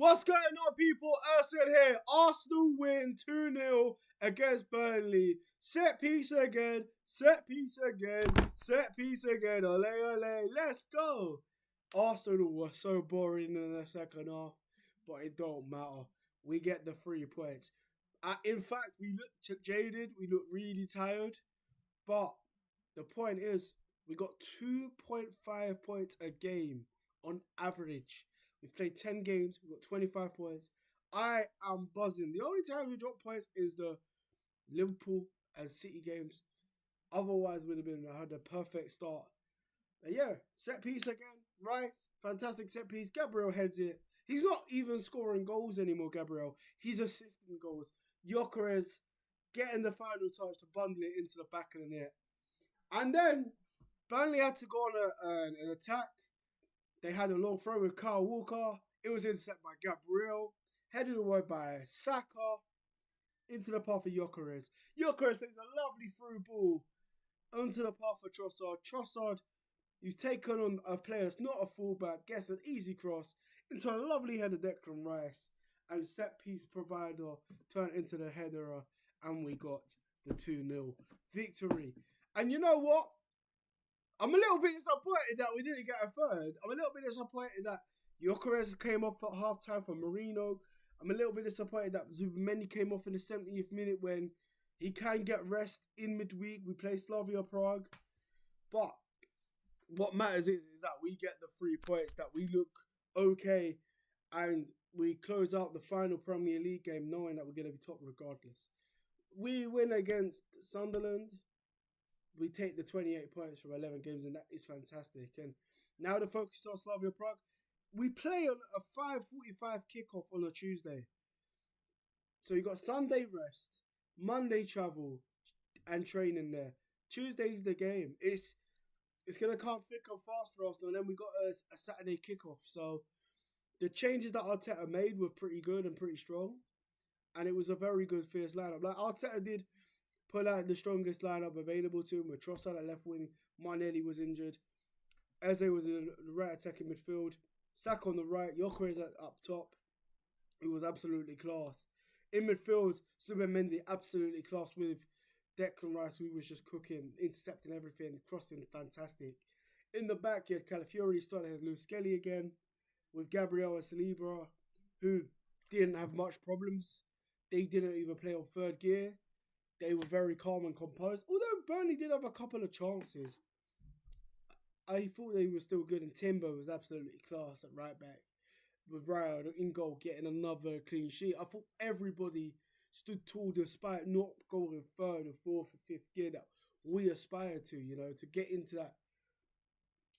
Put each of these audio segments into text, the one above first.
What's going on, people? Urson here. Arsenal win 2-0 against Burnley. Set piece again. Set piece again. Set piece again. Ole, ole. Let's go. Arsenal was so boring in the second half, but it don't matter. We get the 3 points. In fact, we looked jaded. We looked really tired. But the point is, we got 2.5 points a game on average. We've played 10 games. We've got 25 points. I am buzzing. The only time we drop points is the Liverpool and City games. Otherwise, would have been had a perfect start. But yeah, set piece again. Rice, fantastic set piece. Gabriel heads it. He's not even scoring goals anymore, Gabriel. He's assisting goals. Gyokeres getting the final touch to bundle it into the back of the net. And then Burnley had to go on an attack. They had a long throw with Kyle Walker. It was intercepted by Gabriel. Headed away by Saka. Into the path of Gyokeres. Gyokeres plays a lovely through ball onto the path of Trossard. Trossard, who's taken on a player that's not a fullback, gets an easy cross into a lovely header Declan Rice. And set piece provider turned into the header. And we got the 2-0 victory. And you know what? I'm a little bit disappointed that we didn't get a third. I'm a little bit disappointed that Gyokeres came off at half-time for Marino. I'm a little bit disappointed that Zubimendi came off in the 70th minute when he can get rest in midweek. We play Slavia Prague. But what matters is that we get the 3 points, that we look okay, and we close out the final Premier League game knowing that we're going to be top regardless. We win against Sunderland. We take the 28 points from 11 games, and that is fantastic. And now the focus is on Slavia Prague. We play on a 5:45 kickoff on a Tuesday. So you got Sunday rest, Monday travel, and training there. Tuesday's the game. It's going to come thick and fast for us, and then we got a Saturday kickoff. So the changes that Arteta made were pretty good and pretty strong. And it was a very good fierce lineup. Like Arteta did put out the strongest lineup available to him with Trossard at left wing. Martinelli was injured. Eze was in the right attacking midfield. Saka on the right. Gyokeres up top. It was absolutely class. In midfield, Zubimendi absolutely class with Declan Rice, who was just cooking, intercepting everything, crossing fantastic. In the back, you had Calafiori starting with Lewis Skelly again, with Gabriel and Saliba, who didn't have much problems. They didn't even play on third gear. They were very calm and composed. Although Burnley did have a couple of chances. I thought they were still good. And Timber was absolutely class at right back. With Ryan in goal getting another clean sheet. I thought everybody stood tall despite not going third or fourth or fifth gear that we aspired to, to get into that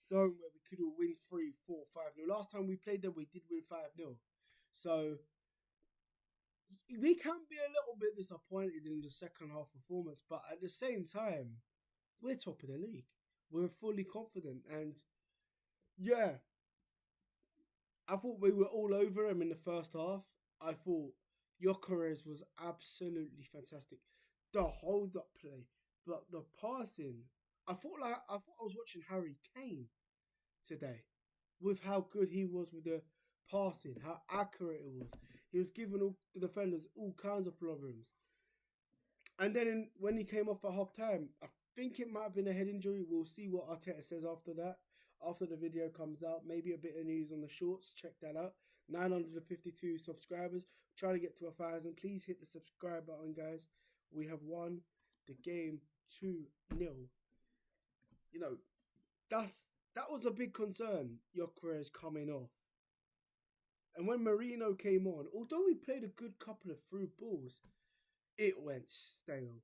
zone where we could win 3, 4, 5-0. Last time we played them, we did win 5-0. So we can be a little bit disappointed in the second half performance, but at the same time, we're top of the league. We're fully confident, and yeah, I thought we were all over him in the first half. I thought Gyokeres was absolutely fantastic. The hold-up play, but the passing, I thought I was watching Harry Kane today with how good he was with the passing, how accurate it was. He was giving all the defenders all kinds of problems. And then when he came off at half-time, I think it might have been a head injury. We'll see what Arteta says after that. After the video comes out, maybe a bit of news on the shorts. Check that out. 952 subscribers. Trying to get to 1,000. Please hit the subscribe button, guys. We have won the game 2-0. That was a big concern, Gyokeres coming off. And when Marino came on, although we played a good couple of through balls, it went stale.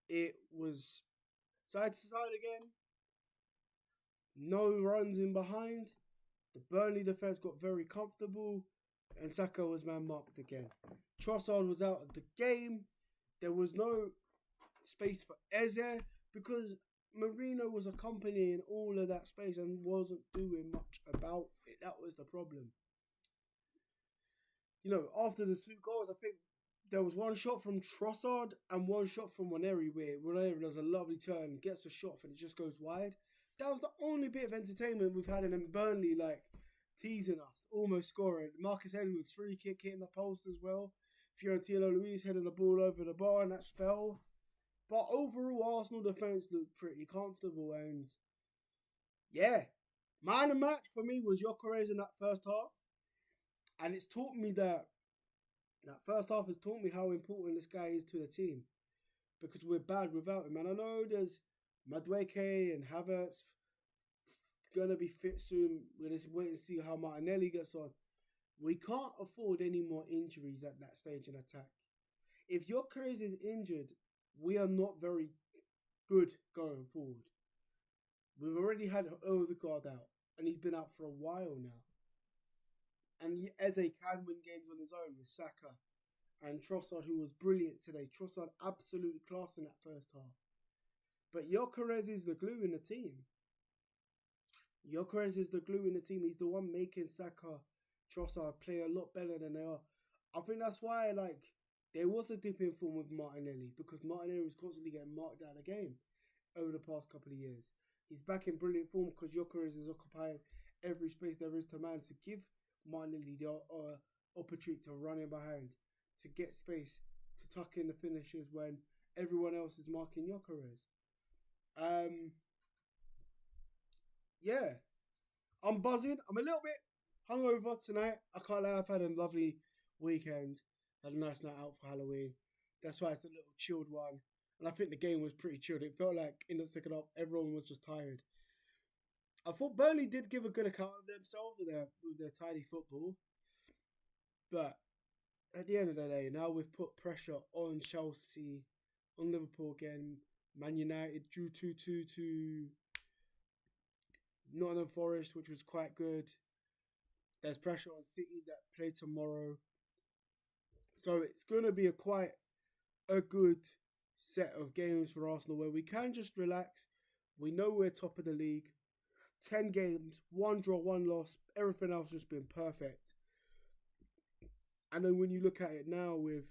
It was side to side again. No runs in behind. The Burnley defence got very comfortable. And Saka was man-marked again. Trossard was out of the game. There was no space for Eze because Marino was accompanying all of that space and wasn't doing much about it. That was the problem. After the 2 goals, I think there was one shot from Trossard and one shot from Waneri where Waneri does a lovely turn, gets a shot and it just goes wide. That was the only bit of entertainment we've had in Burnley. teasing us, almost scoring. Marcus Edwards free kick hitting the post as well. Fiorentino Luis heading the ball over the bar in that spell. But overall, Arsenal defence looked pretty comfortable. And yeah, man of the match for me was Gyokeres in that first half. And it's taught me that first half has taught me how important this guy is to the team. Because we're bad without him. And I know there's Madueke and Havertz going to be fit soon. We'll just wait and see how Martinelli gets on. We can't afford any more injuries at that stage in attack. If Gyokeres is injured, we are not very good going forward. We've already had Odegaard out, and he's been out for a while now. And Eze can win games on his own with Saka and Trossard, who was brilliant today. Trossard absolutely class in that first half. But Gyokeres is the glue in the team. Gyokeres is the glue in the team. He's the one making Saka, Trossard play a lot better than they are. I think that's why, there was a dip in form with Martinelli, because Martinelli was constantly getting marked out of the game over the past couple of years. He's back in brilliant form because Gyokeres is occupying every space there is to man to give Martinelli the opportunity to run in behind, to get space, to tuck in the finishes when everyone else is marking Gyokeres. Yeah, I'm buzzing. I'm a little bit hungover tonight. I can't lie, I've had a lovely weekend. Had a nice night out for Halloween. That's why it's a little chilled one. And I think the game was pretty chilled. It felt like in the second half, everyone was just tired. I thought Burnley did give a good account of themselves with their tidy football. But at the end of the day, now we've put pressure on Chelsea, on Liverpool again. Man United drew 2-2 to Nottingham Forest, which was quite good. There's pressure on City that play tomorrow. So it's going to be quite a good set of games for Arsenal where we can just relax. We know we're top of the league. 10 games, 1 draw, 1 loss. Everything else has been perfect. And then when you look at it now with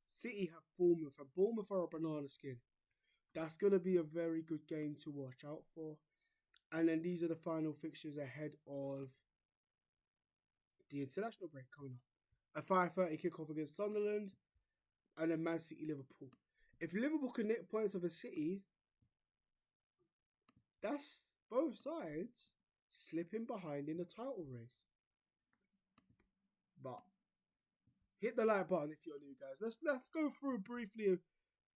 City have Bournemouth, and Bournemouth are a banana skin. That's going to be a very good game to watch out for. And then these are the final fixtures ahead of the international break coming up. A 5:30 kickoff against Sunderland, and then Man City Liverpool. If Liverpool can nick points of a City, that's both sides slipping behind in the title race. But hit the like button if you're new, guys. Let's go through briefly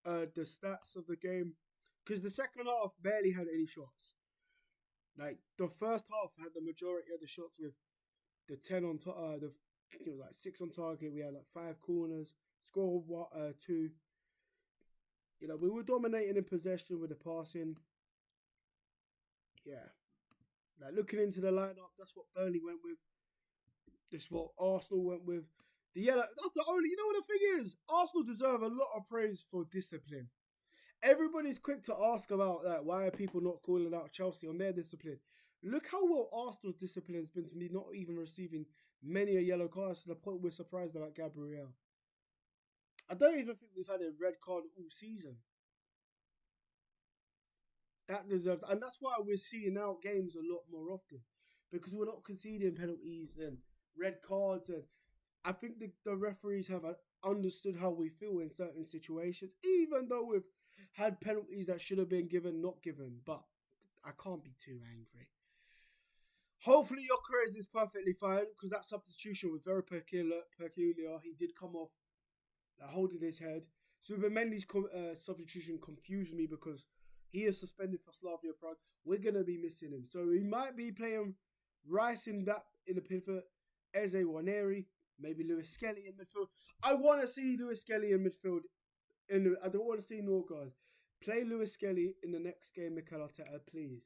the stats of the game, because the second half barely had any shots. Like the first half had the majority of the shots with the 10 on it was like 6 on target. We had like 5 corners, scored 2. You know, we were dominating in possession with the passing. Yeah. Like looking into the lineup, that's what Burnley went with. This is what Arsenal went with. The yellow, that's the only, you know what the thing is? Arsenal deserve a lot of praise for discipline. Everybody's quick to ask about that. Why are people not calling out Chelsea on their discipline? Look how well Arsenal's discipline has been to me, not even receiving many a yellow cards to the point we're surprised about Gabriel. I don't even think we've had a red card all season. That deserves, and that's why we're seeing out games a lot more often, because we're not conceding penalties and red cards, and I think the referees have understood how we feel in certain situations, even though we've had penalties that should have been given, not given. But I can't be too angry. Hopefully Gyokeres is perfectly fine, because that substitution was very peculiar. He did come off holding his head. Zubimendi's substitution confused me because he is suspended for Slavia Prague. We're going to be missing him. So he might be playing Rice in the pivot, Eze Waneri, maybe Lewis Skelly in midfield. I want to see Lewis Skelly in midfield. I don't want to see Norgard. Play Lewis Skelly in the next game, Mikel Arteta, please.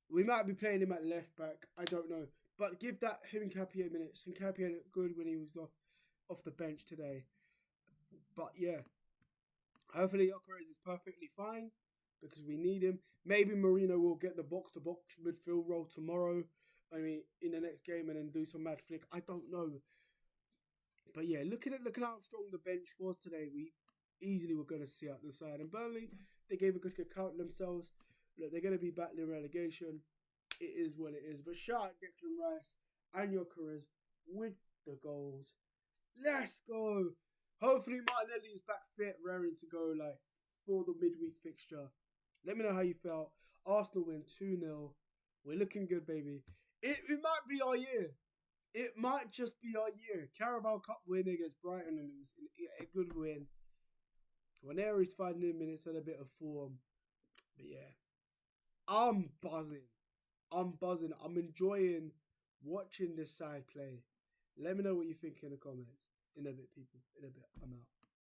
We might be playing him at left back. I don't know. But give him Hincapié minutes. Hincapié looked good when he was off the bench today. But yeah. Hopefully Gyokeres is perfectly fine, because we need him. Maybe Marino will get the box-to-box midfield role tomorrow. I mean, in the next game, and then do some mad flick. I don't know. But yeah, looking at how strong the bench was today, we easily were going to see out the side. And Burnley, they gave a good account of themselves. Look, they're going to be battling relegation. it is what it is. But shout out Declan Rice and Gyokeres with the goals. Let's go. Hopefully Martinelli is back fit, raring to go like for the midweek fixture. Let me know how you felt. Arsenal win 2-0. We're looking good, baby. It might be our year. It might just be our year. Carabao Cup win against Brighton, and it was a good win. Waneri's finding in minutes and a bit of form. But yeah, I'm buzzing. I'm enjoying watching this side play. Let me know what you think in the comments. In a bit, people. In a bit. I'm out.